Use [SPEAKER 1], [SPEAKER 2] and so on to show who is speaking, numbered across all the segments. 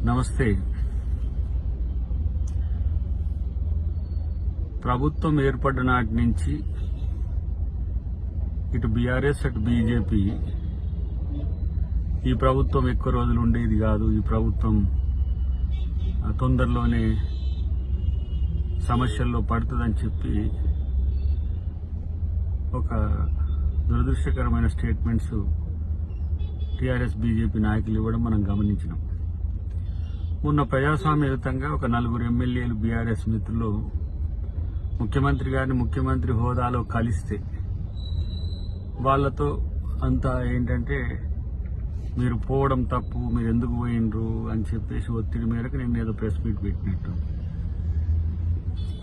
[SPEAKER 1] నమస్తే. ప్రభుత్వం ఏర్పడ్డ నాటి నుంచి ఇటు బీఆర్ఎస్ అటు బీజేపీ ఈ ప్రభుత్వం ఎక్కువ రోజులు ఉండేది కాదు, ఈ ప్రభుత్వం తొందరలోనే సమస్యల్లో పడుతుందని చెప్పి ఒక దురదృష్టకరమైన స్టేట్మెంట్స్ టీఆర్ఎస్ బీజేపీ నాయకులు ఇవ్వడం మనం గమనించినాం. మొన్న ప్రజాస్వామ్యయుతంగా ఒక 4 ఎమ్మెల్యేలు బీఆర్ఎస్ మిత్రులు ముఖ్యమంత్రి గారిని ముఖ్యమంత్రి హోదాలో కలిస్తే వాళ్లతో అంతా ఏంటంటే మీరు పోవడం తప్పు, మీరు ఎందుకు పోయినరు అని చెప్పేసి ఒత్తిడి మేరకు నేను ఏదో ప్రెస్ మీట్ పెట్టినట్టు.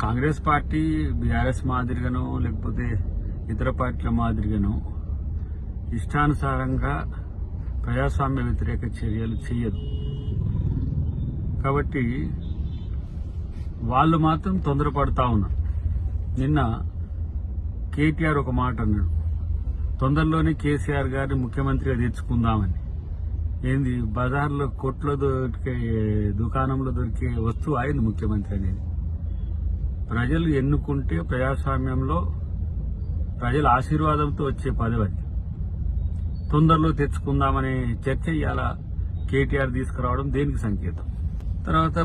[SPEAKER 1] కాంగ్రెస్ పార్టీ బీఆర్ఎస్ మాదిరిగానో లేకపోతే ఇతర పార్టీల మాదిరిగానో ఇష్టానుసారంగా ప్రజాస్వామ్య వ్యతిరేక చర్యలు చేయదు. కాబట్టి వాళ్ళు మాత్రం తొందరపడతా ఉన్నారు. నిన్న కేటీఆర్ ఒక మాట అన్నాడు, తొందరలోనే కేసీఆర్ గారిని ముఖ్యమంత్రిగా తెచ్చుకుందామని. ఏంది బజార్లో కొట్లో దొరికే దుకాణంలో దొరికే వస్తువు అయింది ముఖ్యమంత్రి అనేది. ప్రజలు ఎన్నుకుంటే ప్రజాస్వామ్యంలో ప్రజల ఆశీర్వాదంతో వచ్చే పదవి అది. తొందరలో తెచ్చుకుందామనే చర్చ ఇవాళ కేటీఆర్ తీసుకురావడం దేనికి సంకేతం? తర్వాత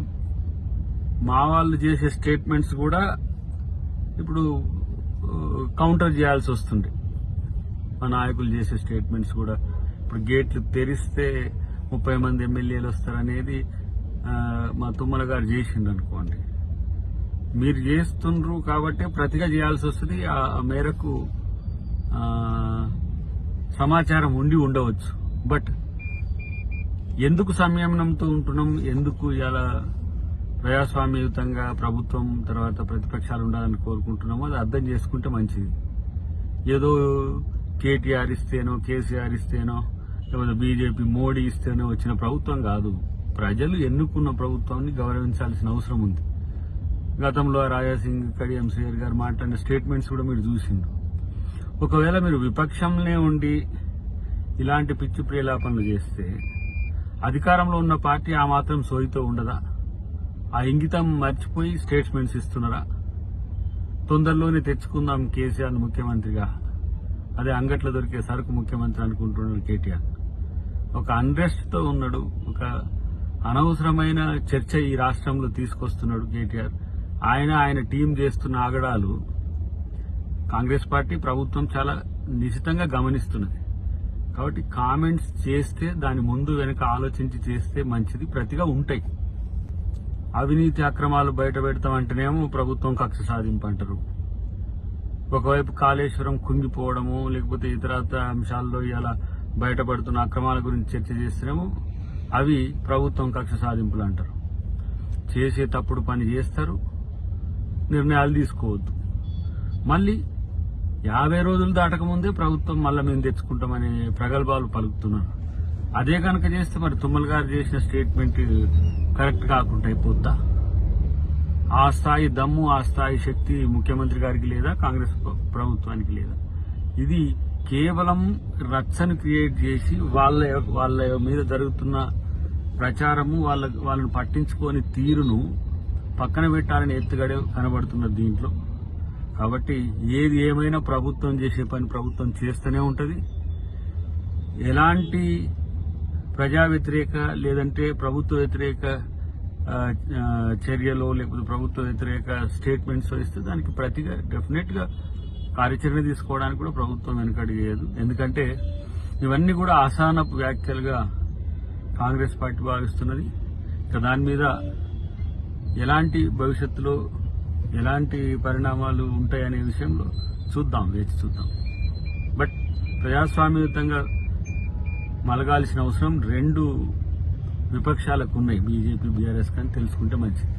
[SPEAKER 1] మా వాళ్ళు చేసే స్టేట్మెంట్స్ కూడా ఇప్పుడు కౌంటర్ చేయాల్సి వస్తుంది. మా నాయకులు చేసే స్టేట్మెంట్స్ కూడా ఇప్పుడు గేట్లు తెరిస్తే 30 మంది ఎమ్మెల్యేలు వస్తారనేది మా తుమ్మల గారు చేసిండు అనుకోండి. మీరు చేస్తుండ్రు కాబట్టి ప్రతిగా చేయాల్సి వస్తుంది. ఆ మేరకు సమాచారం ఉండి ఉండవచ్చు. బట్ ఎందుకు సంయమనంతో ఉంటున్నాం, ఎందుకు ఇలా ప్రజాస్వామ్యయుతంగా ప్రభుత్వం తర్వాత ప్రతిపక్షాలు ఉండాలని కోరుకుంటున్నామో అది అర్థం చేసుకుంటే మంచిది. ఏదో కేటీఆర్ ఇస్తేనో కేసీఆర్ ఇస్తేనో లేకపోతే బీజేపీ మోడీ ఇస్తేనో వచ్చిన ప్రభుత్వం కాదు. ప్రజలు ఎన్నుకున్న ప్రభుత్వాన్ని గౌరవించాల్సిన అవసరం ఉంది. గతంలో రాజాసింగ్ కడియం శ్రీహర్ గారు మాట్లాడిన స్టేట్మెంట్స్ కూడా మీరు చూసిండ్రు. ఒకవేళ మీరు విపక్షంలో ఉండి ఇలాంటి పిచ్చి ప్రేలాపనలు చేస్తే అధికారంలో ఉన్న పార్టీ ఆ మాత్రం సోయితో ఉండదా? ఆ ఇంగితం మర్చిపోయి స్టేట్మెంట్స్ ఇస్తున్నారా? తొందరలోనే తెచ్చుకుందాం కేసీఆర్ను ముఖ్యమంత్రిగా, అదే అంగట్లో దొరికే సరుకు ముఖ్యమంత్రి అనుకుంటున్నాడు కేటీఆర్. ఒక అన్రెస్ట్తో ఉన్నాడు, ఒక అనవసరమైన చర్చ ఈ రాష్ట్రంలో తీసుకొస్తున్నాడు కేటీఆర్. ఆయన టీం చేస్తున్న ఆగడాలు కాంగ్రెస్ పార్టీ ప్రభుత్వం చాలా నిశితంగా గమనిస్తున్నది. కాబట్టి కామెంట్స్ చేస్తే దాని ముందు వెనుక ఆలోచించి చేస్తే మంచిది. ప్రతిగా ఉంటాయి. అవినీతి అక్రమాలు బయట పెడతామంటేనేమో ప్రభుత్వం కక్ష సాధింపు అంటారు. ఒకవైపు కాళేశ్వరం కుంగిపోవడము లేకపోతే ఇతర అంశాల్లో ఇలా బయటపడుతున్న అక్రమాల గురించి చర్చ చేస్తేనేమో అవి ప్రభుత్వం కక్ష సాధింపులు అంటారు. చేసే తప్పుడు పని చేస్తారు, నిర్ణయాలు తీసుకోవద్దు. మళ్ళీ 50 రోజులు దాటకముందే ప్రభుత్వం మళ్ళీ మేము తెచ్చుకుంటామనే ప్రగల్భాలు పలుకుతున్నారు. అదే కనుక చేస్తే మరి తుమ్మల గారు చేసిన స్టేట్మెంట్ కరెక్ట్ కాకుండా అయిపోద్దా? ఆ స్థాయి దమ్ము, ఆ స్థాయి శక్తి ముఖ్యమంత్రి గారికి లేదా, కాంగ్రెస్ ప్రభుత్వానికి లేదా? ఇది కేవలం రచ్చను క్రియేట్ చేసి వాళ్ళ మీద జరుగుతున్న ప్రచారము, వాళ్ళని పట్టించుకొని తీరును పక్కన పెట్టాలని ఎత్తుగడే కనబడుతున్నది దీంట్లో. కాబట్టి ఏది ఏమైనా ప్రభుత్వం చేసే పని ప్రభుత్వం చేస్తూనే ఉంటుంది. ఎలాంటి ప్రజా వ్యతిరేక లేదంటే ప్రభుత్వ వ్యతిరేక చర్యలో లేకపోతే ప్రభుత్వ వ్యతిరేక స్టేట్మెంట్స్ ఇస్తే దానికి ప్రతిగా డెఫినెట్ గా కార్యాచరణ తీసుకోవడానికి కూడా ప్రభుత్వం వెనుకడుగు చేయదు. ఎందుకంటే ఇవన్నీ కూడా అసహనపు వ్యాఖ్యలుగా కాంగ్రెస్ పార్టీ భావిస్తున్నది. ఇక దాని మీద ఎలాంటి భవిష్యత్తులో ఎలాంటి పరిణామాలు ఉంటాయనే విషయంలో వేచి చూద్దాం. బట్ ప్రజాస్వామ్యయుతంగా మలగాల్సిన అవసరం 2 విపక్షాలకు ఉన్నాయి, బీజేపీ బీఆర్ఎస్ కానీ తెలుసుకుంటే మంచిది.